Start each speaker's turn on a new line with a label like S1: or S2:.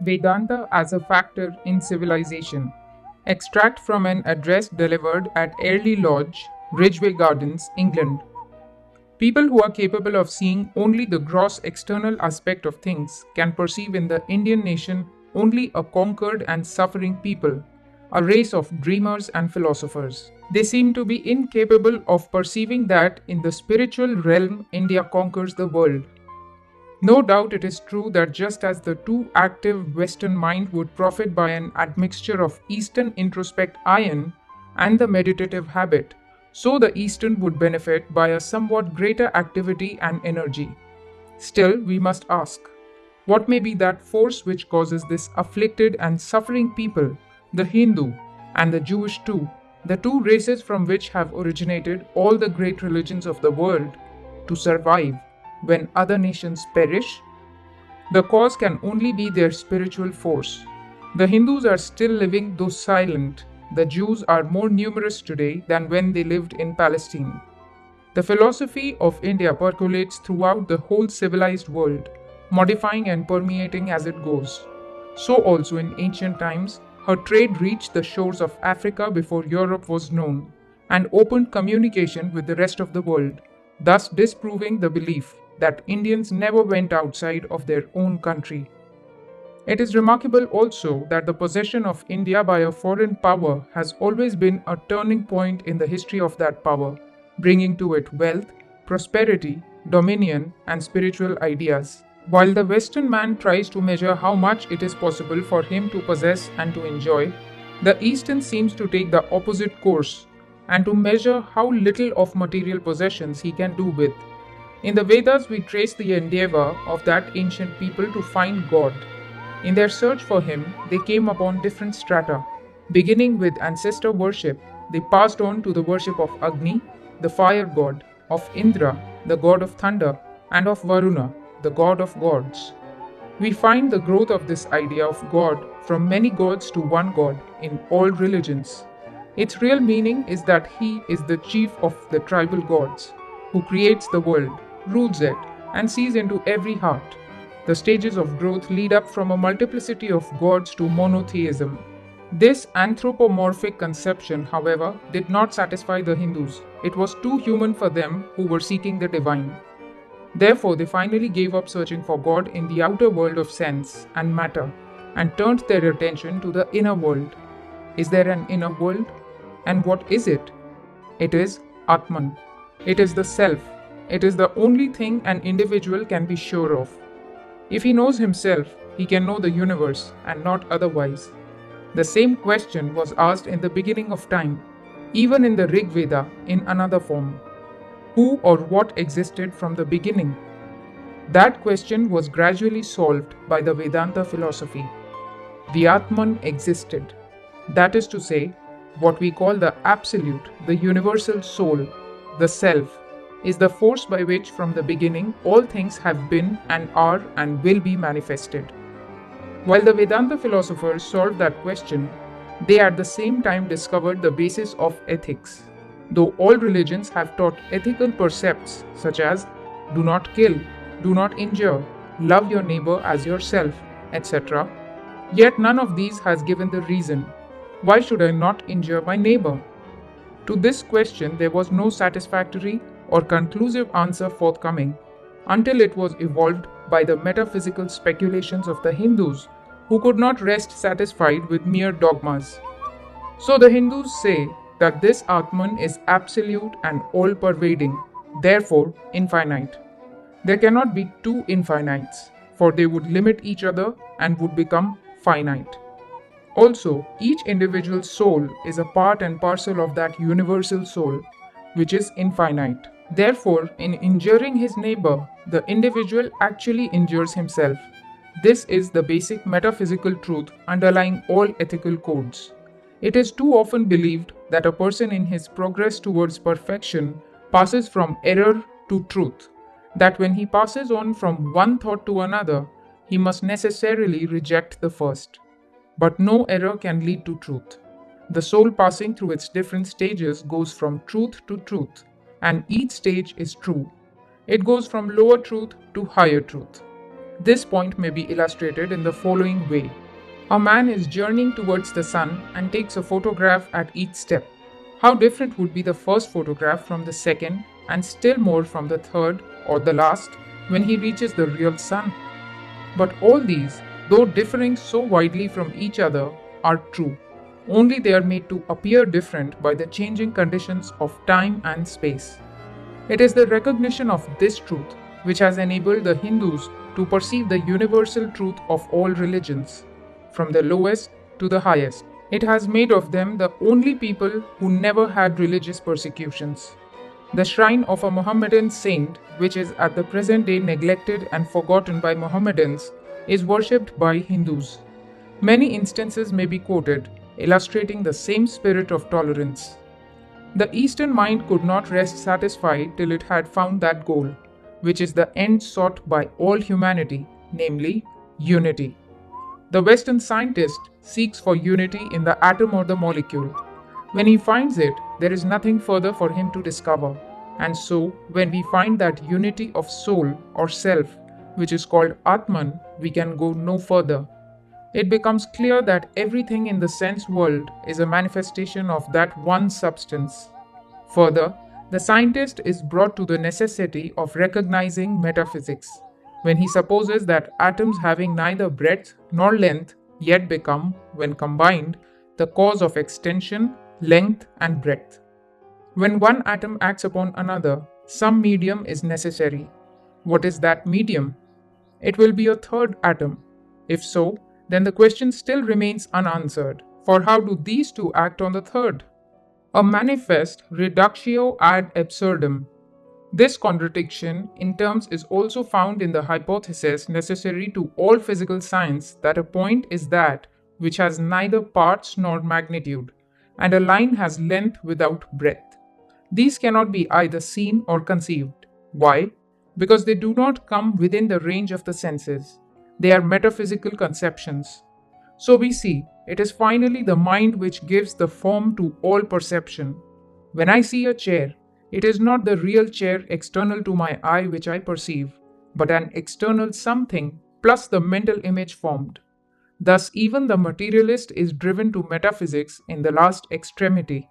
S1: Vedanta as a factor in civilization. Extract from an address delivered at Airlie Lodge, Ridgeway Gardens, England. People who are capable of seeing only the gross external aspect of things can perceive in the Indian nation only a conquered and suffering people, a race of dreamers and philosophers. They seem to be incapable of perceiving that in the spiritual realm India conquers the world. No doubt it is true that just as the too active Western mind would profit by an admixture of Eastern introspect iron and the meditative habit, so the Eastern would benefit by a somewhat greater activity and energy. Still, we must ask, what may be that force which causes this afflicted and suffering people, the Hindu and the Jewish too, the two races from which have originated all the great religions of the world, to survive when other nations perish? The cause can only be their spiritual force. The Hindus are still living though silent. The Jews are more numerous today than when they lived in Palestine. The philosophy of India percolates throughout the whole civilized world, modifying and permeating as it goes. So also in ancient times, her trade reached the shores of Africa before Europe was known, and opened communication with the rest of the world, thus disproving the belief that Indians never went outside of their own country. It is remarkable also that the possession of India by a foreign power has always been a turning point in the history of that power, bringing to it wealth, prosperity, dominion, and spiritual ideas. While the Western man tries to measure how much it is possible for him to possess and to enjoy, the Eastern seems to take the opposite course and to measure how little of material possessions he can do with. In the Vedas, we trace the endeavor of that ancient people to find God. In their search for him, they came upon different strata. Beginning with ancestor worship, they passed on to the worship of Agni, the fire god, of Indra, the god of thunder, and of Varuna, the god of gods. We find the growth of this idea of God from many gods to one God in all religions. Its real meaning is that he is the chief of the tribal gods, who creates the world, rules it, and sees into every heart. The stages of growth lead up from a multiplicity of gods to monotheism. This anthropomorphic conception, however, did not satisfy the Hindus. It was too human for them who were seeking the divine. Therefore, they finally gave up searching for God in the outer world of sense and matter and turned their attention to the inner world. Is there an inner world? And what is it? It is Atman. It is the self. It is the only thing an individual can be sure of. If he knows himself, he can know the universe and not otherwise. The same question was asked in the beginning of time, even in the Rig Veda in another form. Who or what existed from the beginning? That question was gradually solved by the Vedanta philosophy. The Atman existed. That is to say, what we call the Absolute, the universal soul, the Self, is the force by which from the beginning all things have been and are and will be manifested. While the Vedanta philosophers solved that question, they at the same time discovered the basis of ethics. Though all religions have taught ethical precepts such as do not kill, do not injure, love your neighbor as yourself, etc., yet none of these has given the reason, why should I not injure my neighbor? To this question there was no satisfactory or conclusive answer forthcoming until it was evolved by the metaphysical speculations of the Hindus, who could not rest satisfied with mere dogmas. So the Hindus say that this Atman is absolute and all-pervading, therefore infinite. There cannot be two infinites, for they would limit each other and would become finite. Also, each individual soul is a part and parcel of that universal soul, which is infinite. Therefore, in injuring his neighbor, the individual actually injures himself. This is the basic metaphysical truth underlying all ethical codes. It is too often believed that a person in his progress towards perfection passes from error to truth, that when he passes on from one thought to another, he must necessarily reject the first. But no error can lead to truth. The soul passing through its different stages goes from truth to truth, and each stage is true. It goes from lower truth to higher truth. This point may be illustrated in the following way. A man is journeying towards the sun and takes a photograph at each step. How different would be the first photograph from the second, and still more from the third or the last, when he reaches the real sun? But all these, though differing so widely from each other, are true. Only they are made to appear different by the changing conditions of time and space. It is the recognition of this truth which has enabled the Hindus to perceive the universal truth of all religions, from the lowest to the highest. It has made of them the only people who never had religious persecutions. The shrine of a Mohammedan saint, which is at the present day neglected and forgotten by Mohammedans, is worshipped by Hindus. Many instances may be quoted, illustrating the same spirit of tolerance. The Eastern mind could not rest satisfied till it had found that goal, which is the end sought by all humanity, namely, unity. The Western scientist seeks for unity in the atom or the molecule. When he finds it, there is nothing further for him to discover. And so, when we find that unity of soul or self, which is called Atman, we can go no further. It becomes clear that everything in the sense world is a manifestation of that one substance. Further, the scientist is brought to the necessity of recognizing metaphysics, when he supposes that atoms having neither breadth nor length yet become, when combined, the cause of extension, length, and breadth. When one atom acts upon another, some medium is necessary. What is that medium? It will be a third atom. If so, then the question still remains unanswered, for how do these two act on the third? A manifest reductio ad absurdum. This contradiction in terms is also found in the hypothesis necessary to all physical science that a point is that which has neither parts nor magnitude, and a line has length without breadth. These cannot be either seen or conceived. Why? Because they do not come within the range of the senses. They are metaphysical conceptions. So we see, it is finally the mind which gives the form to all perception. When I see a chair, it is not the real chair external to my eye which I perceive, but an external something plus the mental image formed. Thus, even the materialist is driven to metaphysics in the last extremity.